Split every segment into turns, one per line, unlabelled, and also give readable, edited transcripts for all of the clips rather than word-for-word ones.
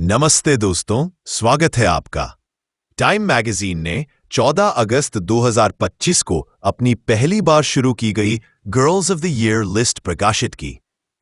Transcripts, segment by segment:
नमस्ते दोस्तों, स्वागत है आपका। टाइम मैगजीन ने 14 अगस्त 2025 को अपनी पहली बार शुरू की गई girls of the year list प्रकाशित की।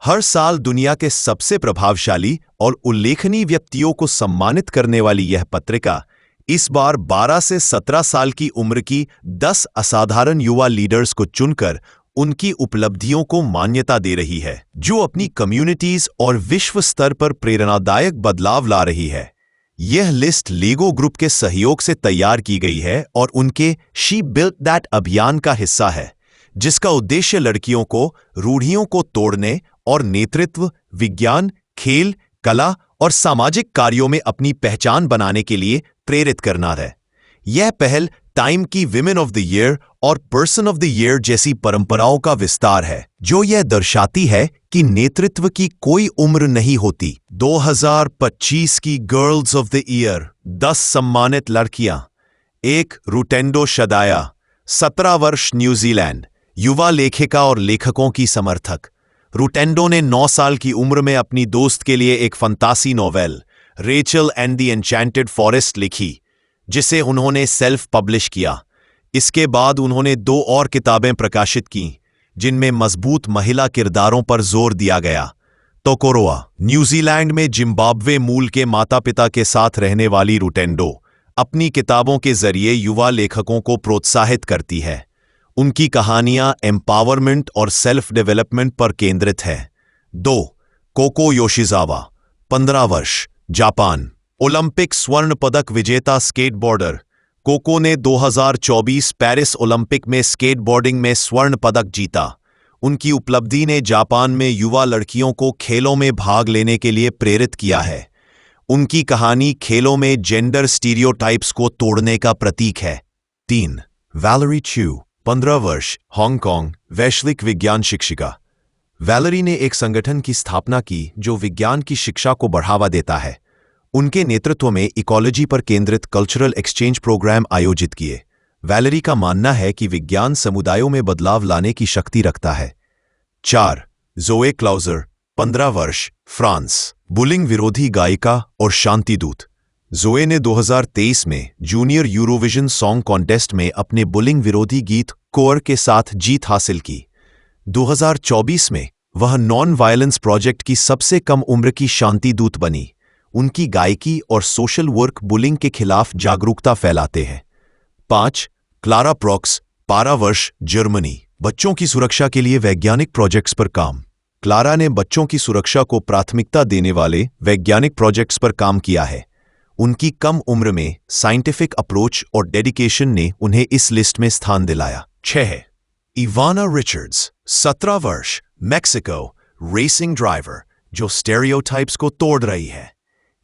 हर साल दुनिया के सबसे प्रभावशाली और उल्लेखनीय व्यक्तियों को सम्मानित करने वाली यह पत्रिका इस बार 12 से 17 साल की उम्र की 10 असाधारण युवा लीडर्स को चुनकर उनकी उपलब्धियों को मान्यता दे रही है, जो अपनी कम्युनिटीज और विश्व स्तर पर प्रेरणादायक बदलाव ला रही है। यह लिस्ट लेगो ग्रुप के सहयोग से तैयार की गई है और उनके शी बिल्ट दैट अभियान का हिस्सा है, जिसका उद्देश्य लड़कियों को रूढ़ियों को तोड़ने और नेतृत्व, विज्ञान, खेल, कला और सामाजिक कार्यों में अपनी पहचान बनाने के लिए प्रेरित करना है। यह पहल टाइम की विमेन ऑफ द ईयर और पर्सन ऑफ द ईयर जैसी परंपराओं का विस्तार है, जो यह दर्शाती है कि नेतृत्व की कोई उम्र नहीं होती। 2025 की गर्ल्स ऑफ द ईयर 10 सम्मानित लड़कियां। 1 रुटेंडो शदाया, 17 वर्ष, न्यूजीलैंड, युवा लेखिका और लेखकों की समर्थक। रुटेंडो ने 9 साल की उम्र में अपनी दोस्त के लिए एक fantasy novel Rachel and the enchanted forest लिखी, जिसे उन्होंने सेल्फ पब्लिश किया। इसके बाद उन्होंने 2 और किताबें प्रकाशित की, जिनमें मजबूत महिला किरदारों पर जोर दिया गया। तोकोरोआ, न्यूजीलैंड में जिम्बाब्वे मूल के माता पिता के साथ रहने वाली रुटेंडो अपनी किताबों के जरिए युवा लेखकों को प्रोत्साहित करती है। उनकी कहानियां एम्पावरमेंट और सेल्फ डेवलपमेंट पर केंद्रित है। 2 कोको योशिजावा, 15 वर्ष, जापान, ओलंपिक स्वर्ण पदक विजेता स्केटबोर्डर। कोको ने 2024 पेरिस ओलंपिक में स्केटबोर्डिंग में स्वर्ण पदक जीता। उनकी उपलब्धि ने जापान में युवा लड़कियों को खेलों में भाग लेने के लिए प्रेरित किया है। उनकी कहानी खेलों में जेंडर स्टीरियोटाइप्स को तोड़ने का प्रतीक है। 3 वैलेरी च्यू, 15 वर्ष, हांगकांग, वैश्विक विज्ञान शिक्षिका। वैलेरी ने एक संगठन की स्थापना की जो विज्ञान की शिक्षा को बढ़ावा देता है। उनके नेतृत्व में इकोलॉजी पर केंद्रित कल्चरल एक्सचेंज प्रोग्राम आयोजित किए। वैलेरी का मानना है कि विज्ञान समुदायों में बदलाव लाने की शक्ति रखता है। 4 ज़ोए क्लाउजर, 15 वर्ष, फ्रांस, बुलिंग विरोधी गायिका और शांतिदूत। ज़ोए ने 2023 में जूनियर यूरोविजन सॉन्ग कॉन्टेस्ट में अपने बुलिंग विरोधी गीत कोर के साथ जीत हासिल की। 2024 में वह नॉन वायलेंस प्रोजेक्ट की सबसे कम उम्र की शांतिदूत बनी। उनकी गायकी और सोशल वर्क बुलिंग के खिलाफ जागरूकता फैलाते हैं। 5 क्लारा प्रॉक्स, 12 वर्ष, जर्मनी, बच्चों की सुरक्षा के लिए वैज्ञानिक प्रोजेक्ट्स पर काम। क्लारा ने बच्चों की सुरक्षा को प्राथमिकता देने वाले वैज्ञानिक प्रोजेक्ट्स पर काम किया है। उनकी कम उम्र में साइंटिफिक अप्रोच और डेडिकेशन ने उन्हें इस लिस्ट में स्थान दिलाया। 6 इवाना रिचर्ड्स, 17 वर्ष, मैक्सिको, रेसिंग ड्राइवर, जो स्टेरियोटाइप्स को तोड़ रही है।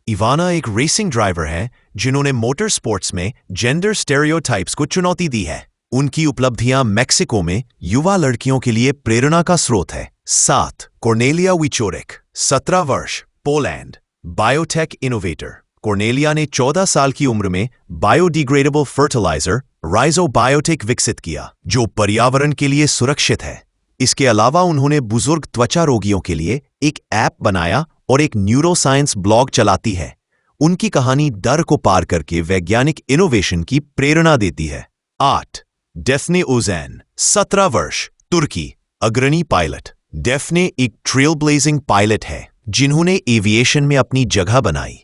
इवाना एक रेसिंग ड्राइवर है जिन्होंने मोटर स्पोर्ट्स में जेंडर स्टेरियोटाइप्स को चुनौती दी है। उनकी उपलब्धियां मैक्सिको में युवा लड़कियों के लिए प्रेरणा का स्रोत है। 7 कॉर्नेलिया विचोरिक, 17 वर्ष, पोलैंड, बायोटेक इनोवेटर। कॉर्नेलिया ने 14 साल की उम्र में बायोडिग्रेडेबल फर्टिलाइजर राइजो बायोटेक विकसित किया, जो पर्यावरण के लिए सुरक्षित है। इसके अलावा उन्होंने बुजुर्ग त्वचा रोगियों के लिए एक ऐप बनाया और एक न्यूरोसाइंस ब्लॉग चलाती है। उनकी कहानी डर को पार करके वैज्ञानिक इनोवेशन की प्रेरणा देती है। 8 डेफ्ने ओज़ैन, 17 वर्ष, तुर्की, अग्रणी पायलट। डेफ्ने एक ट्रेल ब्लेजिंग पायलट है जिन्होंने एविएशन में अपनी जगह बनाई।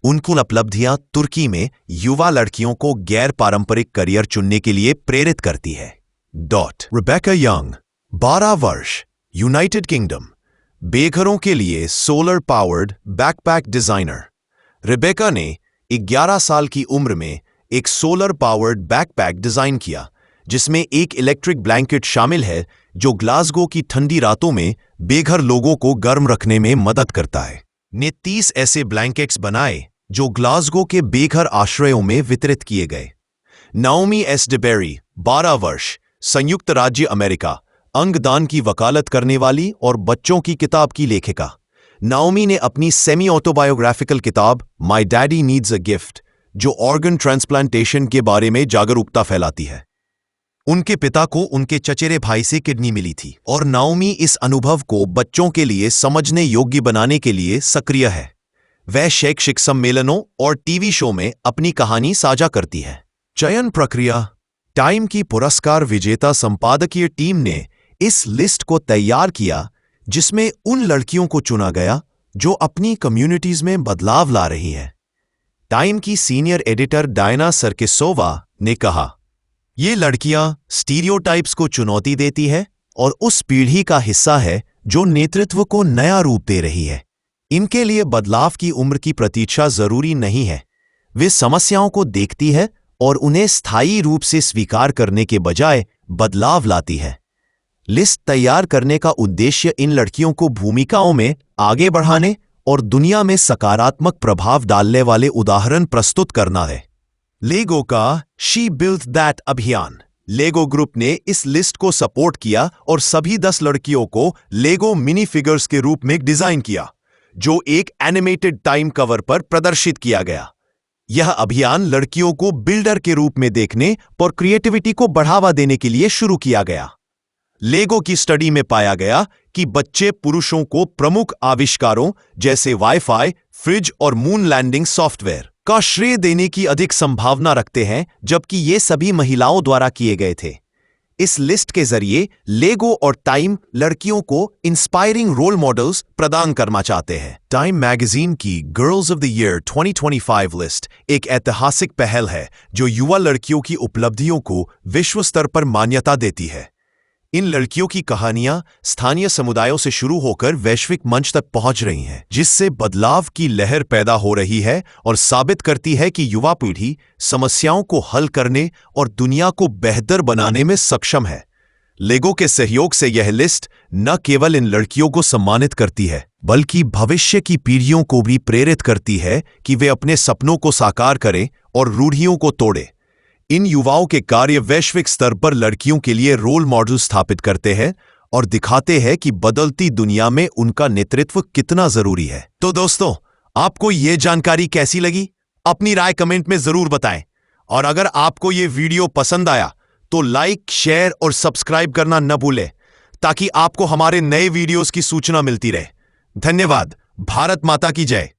उनकी उपलब्धियां तुर्की में युवा लड़कियों को गैर पारंपरिक करियर चुनने के लिए प्रेरित करती है। रिबेका यंग, 12 वर्ष, यूनाइटेड किंगडम, बेघरों के लिए solar powered backpack designer. Rebecca ने 11 साल की उम्र में एक सोलर पावर्ड बैकपैक डिजाइन किया, जिसमें एक इलेक्ट्रिक ब्लैंकेट शामिल है जो ग्लासगो की ठंडी रातों में बेघर लोगों को गर्म रखने में मदद करता है। ने 30 ऐसे ब्लैंकेट्स बनाए जो ग्लासगो के बेघर आश्रयों में वितरित किए गए। नाओमी एस डेबेरी, 12 वर्ष, संयुक्त राज्य अमेरिका, अंगदान की वकालत करने वाली और बच्चों की किताब की लेखिका। नाओमी ने अपनी सेमी ऑटोबायोग्राफिकल किताब my daddy needs a gift, जो ऑर्गन ट्रांसप्लांटेशन के बारे में जागरूकता फैलाती है। उनके पिता को उनके चचेरे भाई से किडनी मिली थी और नाओमी इस अनुभव को बच्चों के लिए समझने योग्य बनाने के लिए सक्रिय है। वह शैक्षिक सम्मेलनों और टीवी शो में अपनी कहानी साझा करती है। चयन प्रक्रिया। टाइम की पुरस्कार विजेता संपादकीय टीम ने इस लिस्ट को तैयार किया जिसमें उन लड़कियों को चुना गया जो अपनी कम्युनिटीज में बदलाव ला रही हैं। टाइम की सीनियर एडिटर डायना सरकिसोवा ने कहा, ये लड़कियां स्टीरियोटाइप्स को चुनौती देती है और उस पीढ़ी का हिस्सा है जो नेतृत्व को नया रूप दे रही है। इनके लिए बदलाव की उम्र की प्रतीक्षा जरूरी नहीं है। वे समस्याओं को देखती है और उन्हें स्थायी रूप से स्वीकार करने के बजाय बदलाव लाती है। लिस्ट तैयार करने का उद्देश्य इन लड़कियों को भूमिकाओं में आगे बढ़ाने और दुनिया में सकारात्मक प्रभाव डालने वाले उदाहरण प्रस्तुत करना है। लेगो का शी बिल्ट दैट अभियान। लेगो ग्रुप ने इस लिस्ट को सपोर्ट किया और सभी 10 लड़कियों को लेगो मिनी फिगर्स के रूप में डिजाइन किया, जो एक एनिमेटेड टाइम कवर पर प्रदर्शित किया गया। यह अभियान लड़कियों को बिल्डर के रूप में देखने और क्रिएटिविटी को बढ़ावा देने के लिए शुरू किया गया। लेगो की स्टडी में पाया गया कि बच्चे पुरुषों को प्रमुख आविष्कारों जैसे वाईफाई, फ्रिज और मून लैंडिंग सॉफ्टवेयर का श्रेय देने की अधिक संभावना रखते हैं, जबकि ये सभी महिलाओं द्वारा किए गए थे। इस लिस्ट के जरिए लेगो और टाइम लड़कियों को इंस्पायरिंग रोल मॉडल्स प्रदान करना चाहते हैं। टाइम मैगजीन की girls of the year 2025 list एक ऐतिहासिक पहल है जो युवा लड़कियों की उपलब्धियों को विश्व स्तर पर मान्यता देती है। इन लड़कियों की कहानियां स्थानीय समुदायों से शुरू होकर वैश्विक मंच तक पहुंच रही हैं, जिससे बदलाव की लहर पैदा हो रही है और साबित करती है कि युवा पीढ़ी समस्याओं को हल करने और दुनिया को बेहतर बनाने में सक्षम है। लेगो के सहयोग से यह लिस्ट न केवल इन लड़कियों को सम्मानित करती है, बल्कि भविष्य की पीढ़ियों को भी प्रेरित करती है कि वे अपने सपनों को साकार करें और रूढ़ियों को तोड़ें। इन युवाओं के कार्य वैश्विक स्तर पर लड़कियों के लिए रोल मॉडल स्थापित करते हैं और दिखाते हैं कि बदलती दुनिया में उनका नेतृत्व कितना जरूरी है। तो दोस्तों, आपको ये जानकारी कैसी लगी? अपनी राय कमेंट में जरूर बताएं। और अगर आपको ये वीडियो पसंद आया तो लाइक, शेयर और सब्सक्राइब करना न भूलें, ताकि आपको हमारे नए वीडियोस की सूचना मिलती रहे। धन्यवाद। भारत माता की जय।